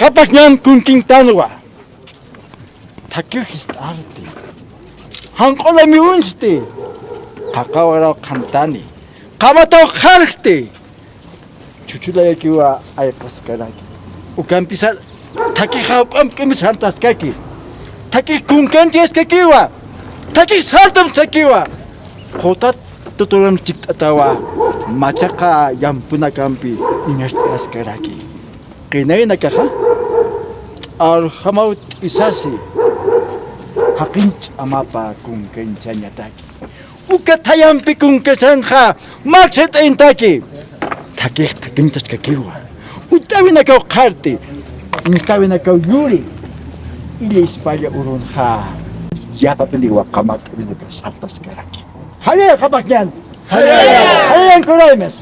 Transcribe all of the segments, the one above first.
kapakyan kunkintanwa. Takyohist arte. Hankola mi unste. Kakawara kantani. Kamato kharkte. Chuchula yakiwa ay paskaraki. Ukampisa takiha pamkami santas kaki. Taki kunkanches kakiwa. Taki saltam sakiwa. Kotat tuturam chiktatawa. Machaka yampuna kampi ineste askaraki. Kinay nakaha. Al hamaut isasi. Hakinch amapa kunkanchanyataki. Ukatayampi kunkasanha. Maxet intaki. Takih takintas kakiwa. Utawina kau karte. Inkawina kau yuri. Ili España urunha. Ya papeliwa kamak ini bersartas karaki. Haya kapakyan. Haya Ankoraimes.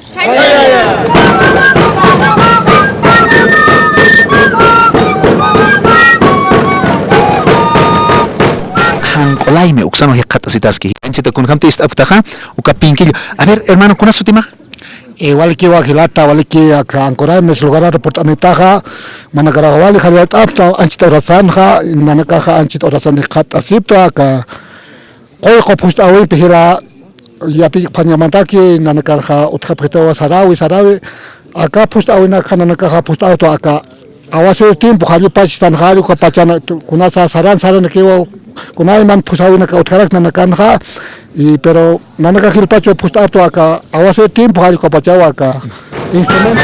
Hanqolaime uksano hiqat'asitaski. Anchita kunhamti ist'aptaqa uka pinkillo. A ver, hermano, ¿kuna sutima? Waliki wakilata waliki Ankoraimes lugar reportanitaja manakarawali haliat apta anchita orazanja nanakaja anchita orazan hiqat'asipta ka qoyqa pusta awin pihira yati pañamantaki nanakarja utjapjetawa sarawi acá pusta awina kananakaja pusta auto acá awase tiempo hali pachistan hali ka pachana kunasa saran kewa kunay man pusta awina ka utjarak nanakanja y pero nanaka hilpacho pusta auto acá awase tiempo hali ka pachawa acá instrumento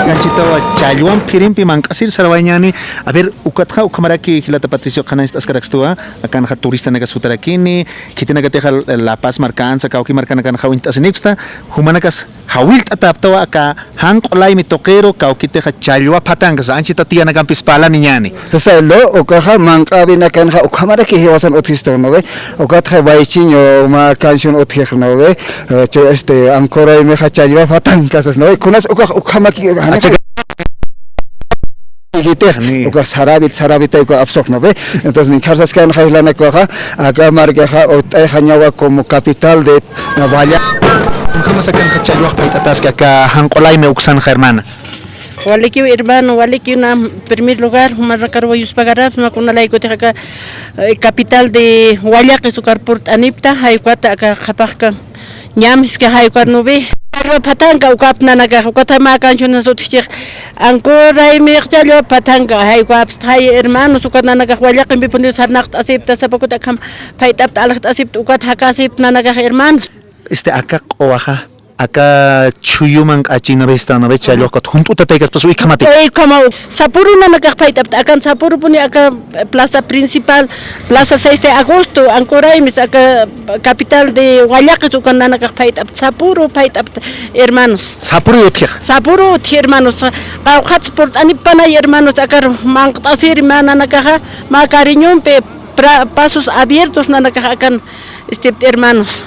Ganchitawa chayuan pirimpi mankasir sarawañani. A ver, ukatja ukamaraki hilata Patricio Cananist askaraxtua, akanja turista naga sutarakini, kitinaga teja La Paz marcanza, kauki marcana kan hawint asinipsta, humanakas hawilt ataptawa aka hanqolay mi toquero, kauki teja chayua patangas, anchita tia nagan pispala niñani. Sasa lo ukaja mankabi na kanja ukamaraki hiwasan otista no ve, ukatja baichiño ma canción otija no ve, Ankorai meja chayua patangas no ve, kunas ukamaki uka sarabit ko absok no ve entonces mi casas kan khailana ko acá marca o como capital de Navalla ¿Cómo sacan chayuaj paitatas que acá hanqolay me uksan hermana? Waliki hermano, waliki una primer lugar, Marracarbo Yuspagarab, Macunalay Coteca, capital de Huallaque, su carport Anipta, Hayquata, acá Japaka, Ñamis que Hayquat no ve. Patanga ukapna naga ukatama canciones otchich Ankorai mirchallo patanga hay ukaps hay hermanos ukatna naga huallaqa bipunios harnaqt acepta sapakota kam paitap alaqt acepta ukat haka acepta naga hermanos Acá oaja acá chuyuman achina vesta no vecha lo junto te pegas pues uy kamate como sapuru naga paitap acá sapuru puni acá plaza principal plaza 6 de agosto Ankorai mis acá capital de Huallaqa ukatna naga paitap sapuru paitap hermanos sapuru hermanos qawqats por anipana hermanos acá manqtasir mananakaja ma cariñón pe pasos abiertos nanakaja acá hermanos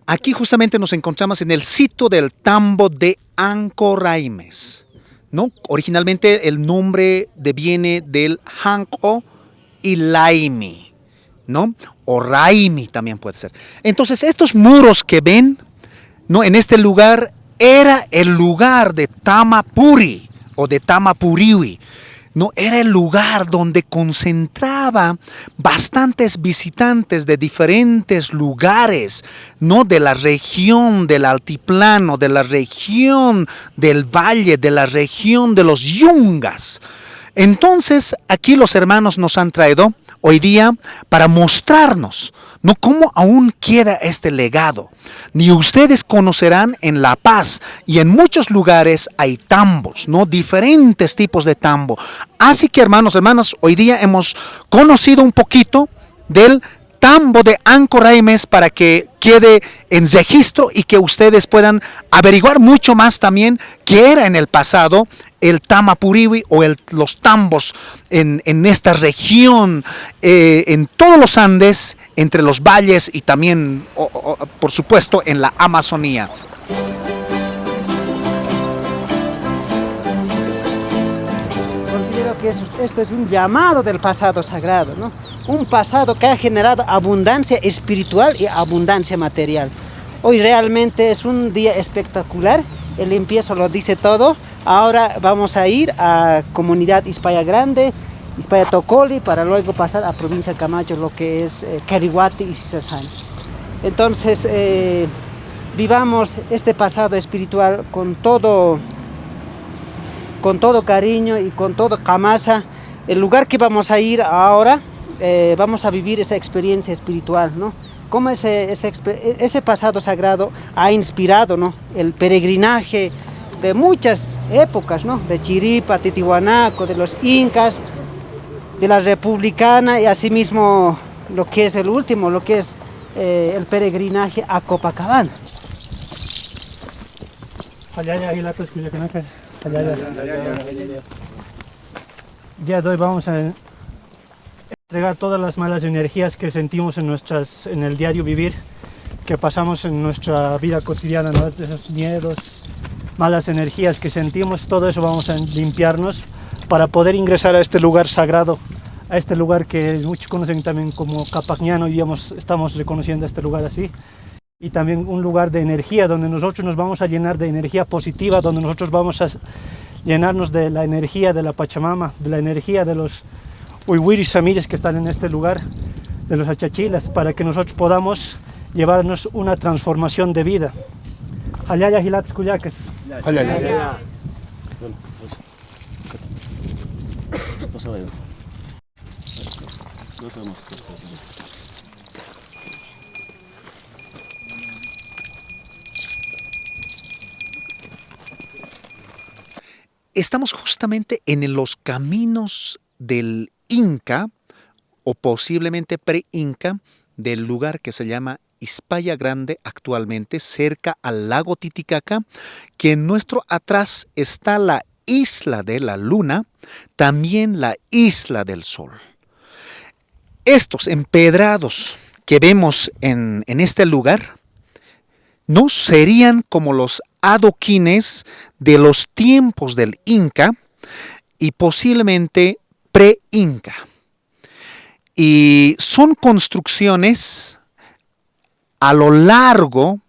Aquí justamente nos encontramos en el sitio del tambo de Ankoraimes, ¿no? Originalmente el nombre deviene del Hanko y Laimi, ¿no? O Raimi también puede ser. Entonces estos muros que ven, ¿no? En este lugar era el lugar de Tamapuri o de Tamapuriwi. No, era el lugar donde concentraba bastantes visitantes de diferentes lugares, no de la región del altiplano, de la región del valle, de la región de los yungas. Entonces, aquí los hermanos nos han traído hoy día para mostrarnos, ¿no? Cómo aún queda este legado. Ni ustedes conocerán en La Paz y en muchos lugares hay tambos, ¿no? Diferentes tipos de tambo. Así que hermanos, hoy día hemos conocido un poquito del tambo de Ankoraimes para que quede en registro y que ustedes puedan averiguar mucho más también qué era en el pasado el Tamapuriwi o los tambos en esta región, en todos los Andes, entre los valles y también, por supuesto, en la Amazonía. Considero que esto es un llamado del pasado sagrado, ¿no? Un pasado que ha generado abundancia espiritual y abundancia material. Hoy realmente es un día espectacular, el empiezo lo dice todo. Ahora vamos a ir a comunidad Ispaya Grande, Ispaya Tocoli, para luego pasar a provincia de Camacho, lo que es Carihuati y Sisasán. Entonces, vivamos este pasado espiritual con todo cariño y con todo camasa. El lugar que vamos a ir ahora, vamos a vivir esa experiencia espiritual, ¿no? Cómo ese pasado sagrado ha inspirado, ¿no?, el peregrinaje de muchas épocas, ¿no?, de Chiripa, Titihuanaco, de los incas, de la republicana, y asimismo lo que es el último, lo que es el peregrinaje a Copacabana. El día de hoy vamos a entregar todas las malas energías que sentimos en el diario vivir, que pasamos en nuestra vida cotidiana, ¿no? Esos miedos, malas energías que sentimos, todo eso vamos a limpiarnos para poder ingresar a este lugar sagrado, a este lugar que muchos conocen también como Capagñano, y estamos reconociendo este lugar así. Y también un lugar de energía donde nosotros nos vamos a llenar de energía positiva, donde nosotros vamos a llenarnos de la energía de la Pachamama, de la energía de los Uihuiris Samires que están en este lugar, de los achachilas, para que nosotros podamos llevarnos una transformación de vida. Hayaya Hilates Cuyaques. Estamos justamente en los caminos del Inca, o posiblemente pre-Inca, del lugar que se llama Ispaya Grande actualmente, cerca al lago Titicaca, que en nuestro atrás está la isla de la Luna, también la isla del Sol. Estos empedrados que vemos en este lugar no serían como los adoquines de los tiempos del Inca y posiblemente pre-Inca. Y son construcciones a lo largo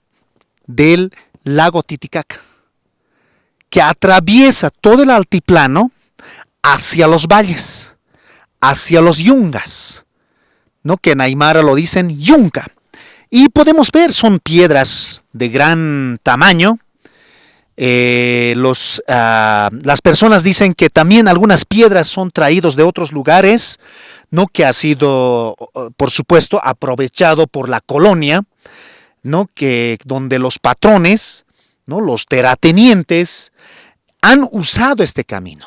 del lago Titicaca, que atraviesa todo el altiplano hacia los valles, hacia los yungas, ¿no?, que en Aymara lo dicen yunca. Y podemos ver, son piedras de gran tamaño. Las personas dicen que también algunas piedras son traídos de otros lugares, ¿no?, que ha sido, por supuesto, aprovechado por la colonia, ¿no?, donde los patrones, ¿no?, los terratenientes, han usado este camino,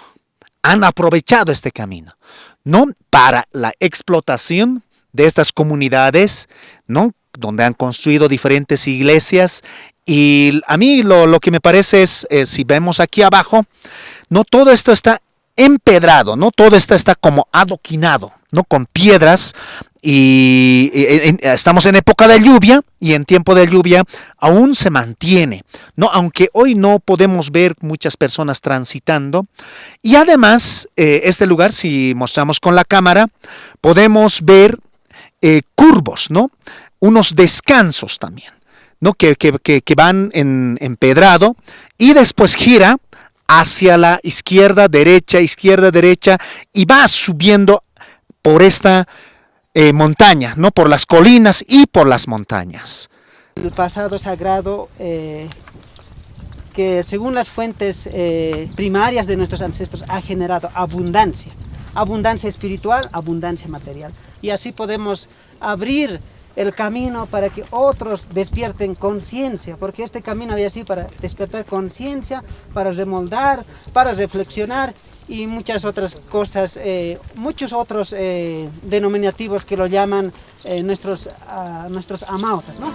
han aprovechado este camino, ¿no?, para la explotación de estas comunidades, ¿no?, donde han construido diferentes iglesias. Y a mí lo que me parece es, si vemos aquí abajo, no todo esto está empedrado, no todo esto está como adoquinado, no con piedras, y estamos en época de lluvia, y en tiempo de lluvia aún se mantiene, no, aunque hoy no podemos ver muchas personas transitando. Y además este lugar, si mostramos con la cámara, podemos ver curvos, ¿no?, unos descansos también, ¿no?, que van en empedrado, y después gira hacia la izquierda, derecha, y va subiendo por esta montaña, ¿no?, por las colinas y por las montañas. El pasado sagrado que según las fuentes primarias de nuestros ancestros ha generado abundancia espiritual, abundancia material, y así podemos abrir el camino para que otros despierten conciencia, porque este camino había sido para despertar conciencia, para remoldar, para reflexionar y muchas otras cosas, muchos otros denominativos que lo llaman nuestros amautas, ¿no?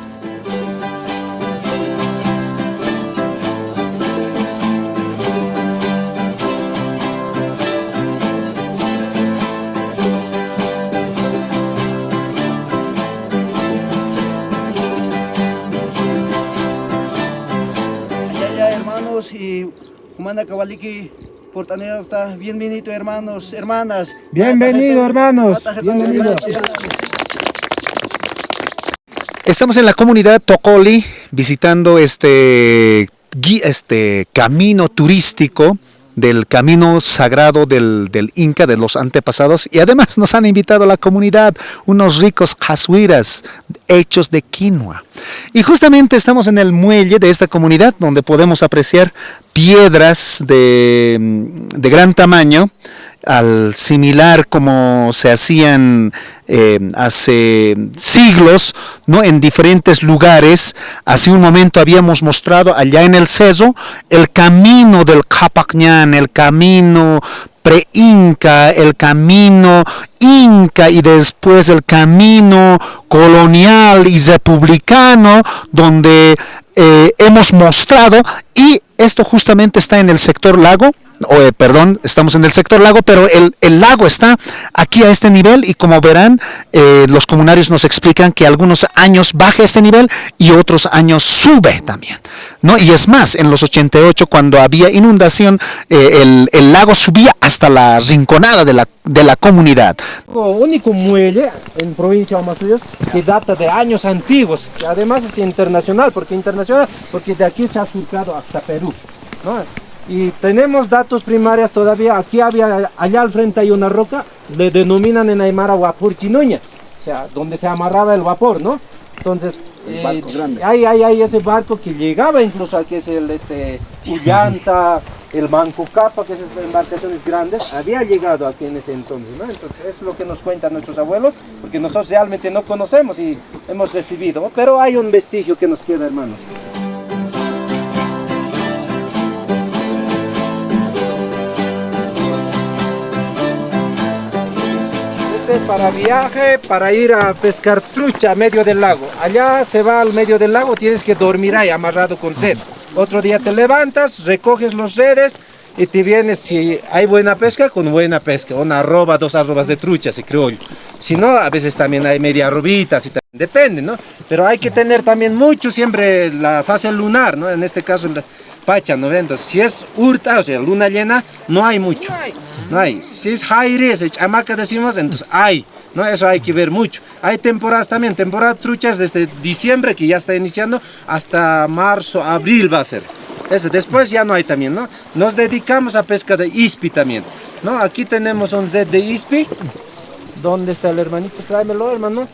hermanos y Humana Kawaliki Portaneta, bienvenido hermanos, hermanas. Bienvenido hermanos, bienvenido. Estamos en la comunidad Tocoli visitando este camino turístico del camino sagrado del Inca, de los antepasados, y además nos han invitado a la comunidad unos ricos cazuiras hechos de quinoa. Y justamente estamos en el muelle de esta comunidad donde podemos apreciar piedras de gran tamaño, al similar como se hacían hace siglos, ¿no? En diferentes lugares. Hace un momento habíamos mostrado allá en el cerro el camino del Capacñán, el camino pre-inca, el camino inca y después el camino colonial y republicano, donde hemos mostrado, y esto justamente está en el sector lago. Estamos en el sector lago, pero el lago está aquí a este nivel, y como verán, los comunarios nos explican que algunos años baja este nivel y otros años sube también, ¿no? Y es más, en los 88, cuando había inundación, el lago subía hasta la rinconada de la comunidad. Único muelle en provincia de Amazuyos que data de años antiguos, que además es internacional, porque de aquí se ha surcado hasta Perú, ¿no? Y tenemos datos primarios todavía. Aquí allá al frente hay una roca, le denominan en Aymara Wapur Chinuña, o sea, donde se amarraba el vapor, ¿no? Entonces, hay ese barco que llegaba incluso aquí, es el Ullanta, el Mancucapa, que es embarcaciones grandes, había llegado aquí en ese entonces, ¿no? Entonces, eso es lo que nos cuentan nuestros abuelos, porque nosotros realmente no conocemos y hemos recibido, pero hay un vestigio que nos queda, hermanos. Para viaje, para ir a pescar trucha a medio del lago. Allá se va al medio del lago, tienes que dormir ahí amarrado con red. Otro día te levantas, recoges los redes y te vienes, si hay buena pesca, con buena pesca. Una arroba, 2 arrobas de trucha, se criollo. Si no, a veces también hay media arrobita, depende, ¿no? Pero hay que tener también mucho siempre la fase lunar, ¿no? En este caso Pacha, ¿no? Entonces, si es hurta, o sea, luna llena, no hay mucho. No hay. Si es jaire, chamaca decimos, entonces hay. ¿No? Eso hay que ver mucho. Hay temporadas también, temporada truchas desde diciembre, que ya está iniciando, hasta marzo, abril va a ser. Después ya no hay también, ¿no? Nos dedicamos a pesca de ispi también, ¿no? Aquí tenemos un set de ispi. ¿Dónde está el hermanito? Tráemelo, hermano.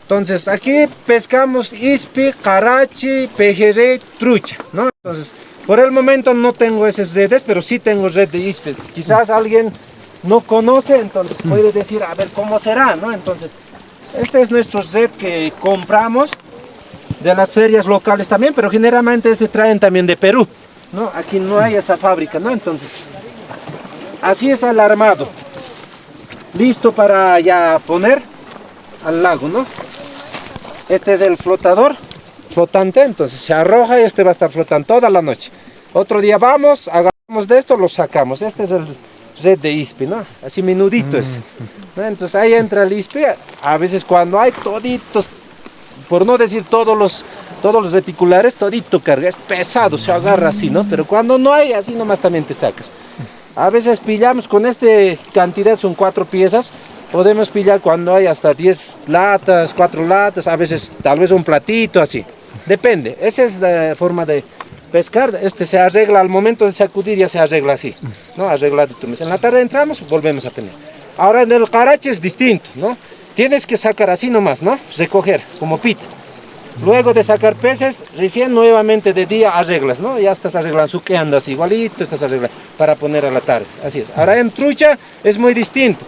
Entonces, aquí pescamos ispi, carachi, pejerrey, trucha, ¿no? Entonces, por el momento no tengo esas redes, pero sí tengo red de ispi. Quizás alguien no conoce, entonces puede decir, a ver cómo será, ¿no? Entonces, este es nuestro red que compramos de las ferias locales también, pero generalmente se traen también de Perú, ¿no? Aquí no hay esa fábrica, ¿no? Entonces, así es el armado. Listo para ya poner al lago, ¿no? Este es el flotador flotante, entonces se arroja y este va a estar flotando toda la noche. Otro día vamos, agarramos de esto, lo sacamos. Este es el red de ispi, ¿no? Así menudito es, ¿no? Entonces ahí entra el ispi. A veces cuando hay toditos, por no decir todos los reticulares, todito carga, es pesado, se agarra así, ¿no? Pero cuando no hay, así nomás también te sacas. A veces pillamos con esta cantidad, son 4 piezas. Podemos pillar cuando hay hasta 10 latas, 4 latas, a veces tal vez un platito, así. Depende, esa es la forma de pescar. Se arregla al momento de sacudir, ya se arregla así, ¿no? Arreglado tú mismo. En la tarde entramos, volvemos a tener. Ahora en el carache es distinto, ¿no? Tienes que sacar así nomás, ¿no? Recoger, como pita. Luego de sacar peces, recién nuevamente de día arreglas, ¿no? Ya estás arreglando, suqueando así, igualito estás arreglando, para poner a la tarde, así es. Ahora en trucha es muy distinto.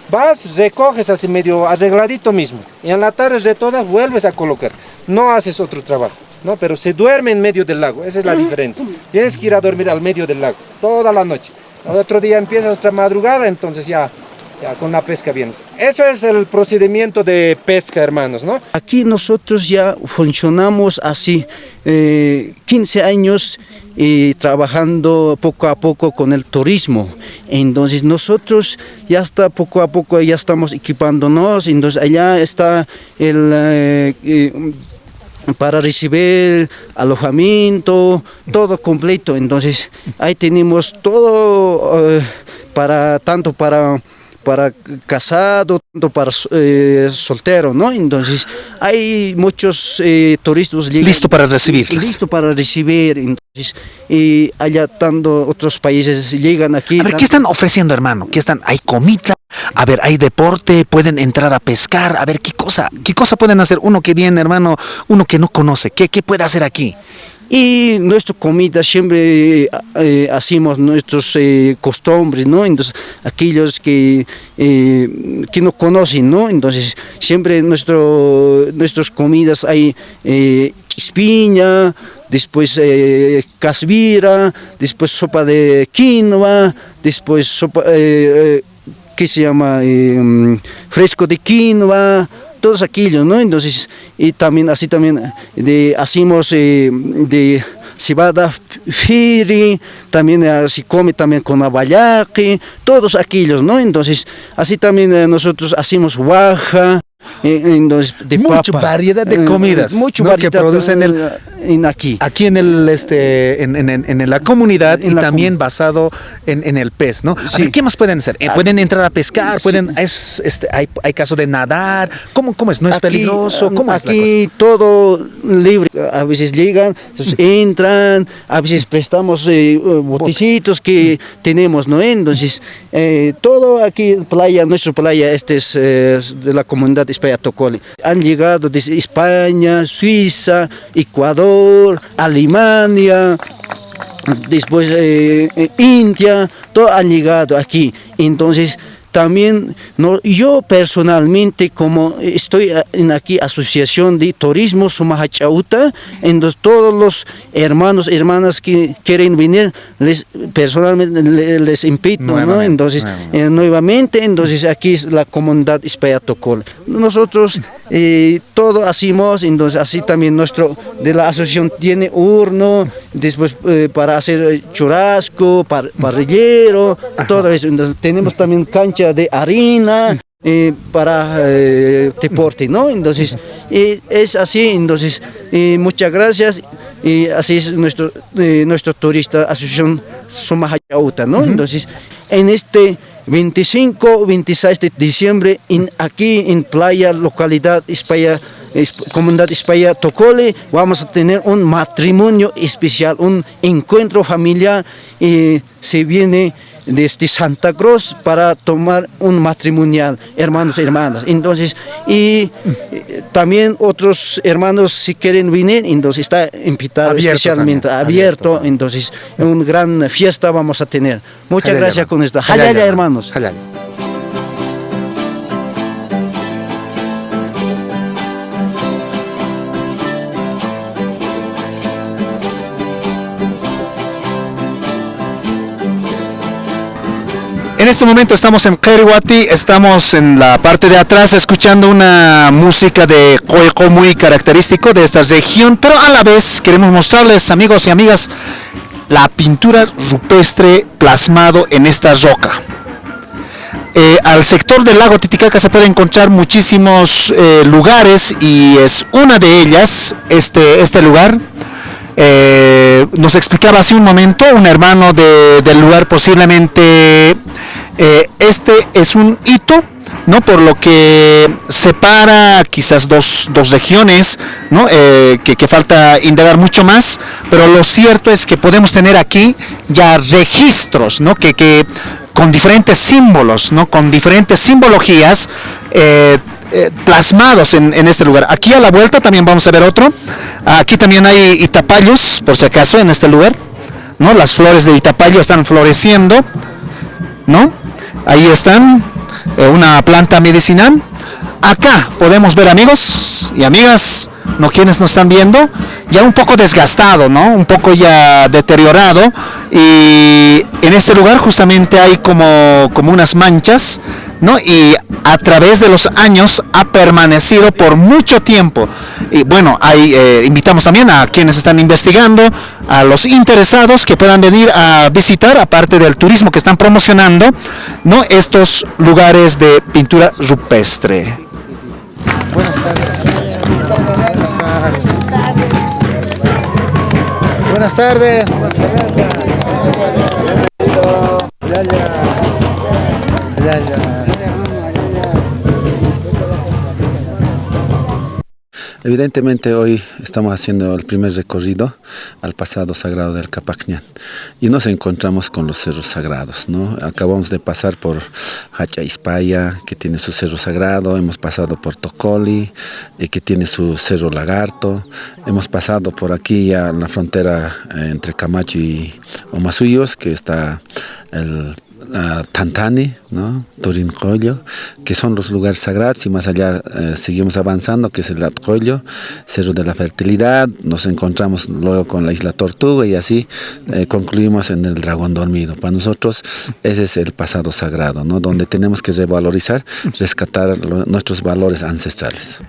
Vas, recoges así medio arregladito mismo, y en la tarde de todas vuelves a colocar. No haces otro trabajo, ¿no? Pero se duerme en medio del lago, esa es la diferencia. Tienes que ir a dormir al medio del lago, toda la noche. Otro día empiezas otra madrugada, entonces ya con la pesca vienes. Eso es el procedimiento de pesca, hermanos, ¿no? Aquí nosotros ya funcionamos así, 15 años trabajando poco a poco con el turismo. Entonces nosotros ya está poco a poco ya estamos equipándonos. Entonces allá está para recibir alojamiento, todo completo. Entonces ahí tenemos todo para tanto para casado, tanto para soltero, ¿no? Entonces hay muchos turistas Listo para recibirles. listo para recibir. Entonces allá tanto otros países llegan aquí. A ver, ¿qué están ofreciendo, hermano? ¿Qué están? ¿Hay comida? A ver, ¿hay deporte? ¿Pueden entrar a pescar? A ver, ¿qué cosa pueden hacer uno que viene, hermano, uno que no conoce? ¿Qué puede hacer aquí? Y nuestra comida siempre hacemos nuestros costumbres, ¿no? Entonces, aquellos que no conocen, ¿no? Entonces, siempre nuestras comidas hay espiña, después casvira, después sopa de quinoa, después sopa, ¿qué se llama? Fresco de quinoa, todos aquellos, ¿no? Entonces, y también así hacemos de cebada firi, también se come también con abayaqui, todos aquellos, ¿no? Entonces, así también nosotros hacemos guaja, entonces de Mucha papa. variedad de comidas, Mucha ¿no? variedad que producen aquí. aquí en la comunidad y también basado en el pez, ¿no? A ver, ¿qué más pueden hacer? ¿Pueden entrar a pescar? ¿Hay caso de nadar? ¿Cómo es? ¿No es peligroso? ¿Cómo es la cosa? Aquí todo libre. A veces llegan, entonces entran, a veces prestamos botecitos que tenemos, ¿no? Entonces, todo aquí, nuestra playa, es de la comunidad España Tocoli. Han llegado desde España, Suiza, Ecuador, Alemania, después India, todos han llegado aquí. Entonces, también yo personalmente, como estoy en aquí Asociación de Turismo Sumahachauta, entonces todos los hermanas que quieren venir, personalmente les invito, ¿no? Entonces nuevamente, entonces aquí es la comunidad España Tocol. Nosotros todo hacemos, entonces así también de la asociación tiene horno, después para hacer churrasco, parrillero, todo eso. Entonces tenemos también cancha de harina para deporte, ¿no? Entonces es así. Entonces muchas gracias. Y así es nuestro turista asociación Sumahachauta, ¿no? Entonces en este 25, 26 de diciembre aquí en playa, localidad España, comunidad España Tocoli, vamos a tener un matrimonio especial, un encuentro familiar. Se viene desde Santa Cruz para tomar un matrimonial, hermanos y hermanas. Entonces, y también otros hermanos si quieren venir, entonces está invitado especialmente, abierto. Entonces, una gran fiesta vamos a tener. Muchas gracias con esto. Halaya, hermanos. Halaya. En este momento estamos en Qeriwati, estamos en la parte de atrás escuchando una música de coico muy característico de esta región, pero a la vez queremos mostrarles, amigos y amigas, la pintura rupestre plasmado en esta roca. Al sector del lago Titicaca se pueden encontrar muchísimos lugares y es una de ellas, este lugar. Nos explicaba hace un momento un hermano del lugar, posiblemente este es un hito, ¿no? Por lo que separa quizás dos regiones, ¿no? Que falta indagar mucho más, pero lo cierto es que podemos tener aquí ya registros, ¿no? Que con diferentes símbolos, ¿no? Con diferentes simbologías plasmados en este lugar. Aquí a la vuelta también vamos a ver otro. Aquí también hay itapayos, por si acaso, en este lugar, ¿no? Las flores de itapayo están floreciendo, ¿no? Ahí están, una planta medicinal. Acá podemos ver, amigos y amigas, ¿no? Quienes nos están viendo, ya un poco desgastado, ¿no? Un poco ya deteriorado, y en este lugar justamente hay como unas manchas, ¿no? Y a través de los años ha permanecido por mucho tiempo. Y bueno, invitamos también a quienes están investigando, a los interesados que puedan venir a visitar, aparte del turismo que están promocionando, ¿no? Estos lugares de pintura rupestre. Buenas tardes. Buenas tardes. Buenas tardes. Evidentemente hoy estamos haciendo el primer recorrido al pasado sagrado del Capacñán y nos encontramos con los cerros sagrados, ¿no? Acabamos de pasar por Hacha Ispaya, que tiene su cerro sagrado, hemos pasado por Tocoli, que tiene su cerro Lagarto, hemos pasado por aquí ya en la frontera entre Camacho y Omasuyos, que está el Tantani, ¿no? Turincoyo, que son los lugares sagrados, y más allá seguimos avanzando, que es el Atcoyo, Cerro de la Fertilidad, nos encontramos luego con la Isla Tortuga y así concluimos en el Dragón Dormido. Para nosotros ese es el pasado sagrado, ¿no? Donde tenemos que revalorizar, rescatar nuestros valores ancestrales.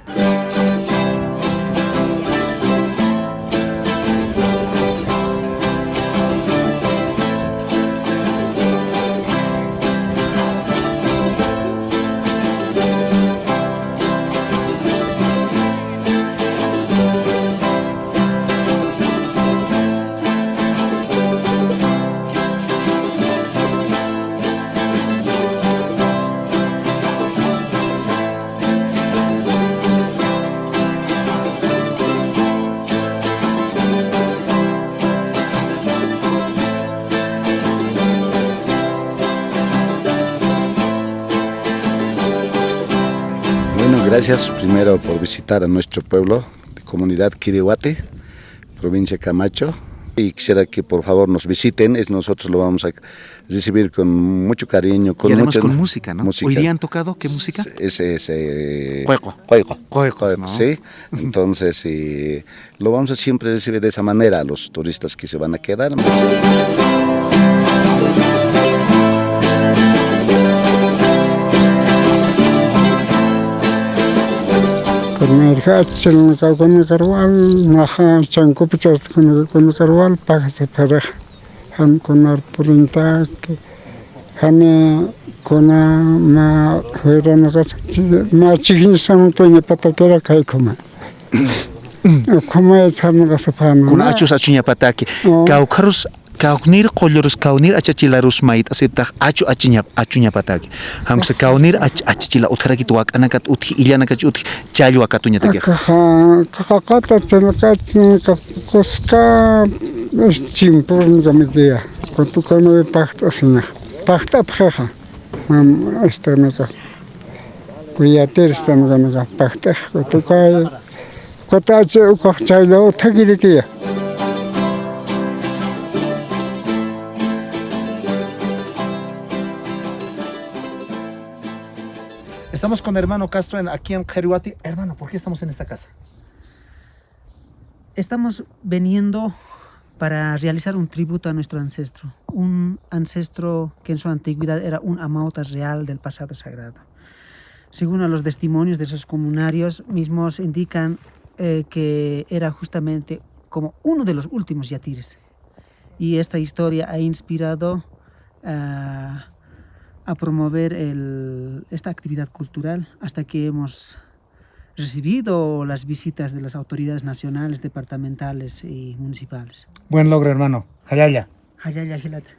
Gracias primero por visitar a nuestro pueblo, de comunidad Quirihuate, provincia de Camacho. Y quisiera que por favor nos visiten, nosotros lo vamos a recibir con mucho cariño. Y además con música, ¿no? Música. ¿Hoy día han tocado qué música? Cueco. Cuecos, ¿no? Sí, entonces lo vamos a siempre recibir de esa manera a los turistas que se van a quedar. Mercachel con carwal, naja chancopichas con carwal, pagas pareja. Han conar purinta que han cona ma fuera no casa ma chiquin san toña pataquera kai coma. Como es han casa pan. Con achos achuña pataki. Caucarus kaunir colorus kaunir achachilarus mait acepta achu achuña pataki. Hamse kaunir achachila utraki tuak anakat uthi iliana kach uthi chayu akatuña teki. Kakakata chelaka koska chimpur ngamidia. Con tu cono de pacta sina. Pacta pjeja. Mam esta naka. Cuyater esta naka pacta. Tu kai kota chaylo thagirikia. Estamos con hermano Castro aquí en Quirihuate. Hermano, ¿por qué estamos en esta casa? Estamos veniendo para realizar un tributo a nuestro ancestro. Un ancestro que en su antigüedad era un amauta real del pasado sagrado. Según los testimonios de esos comunarios mismos indican que era justamente como uno de los últimos yatires. Y esta historia ha inspirado a promover esta actividad cultural hasta que hemos recibido las visitas de las autoridades nacionales, departamentales y municipales. Buen logro, hermano. Hayaya. Hayaya, Gilata.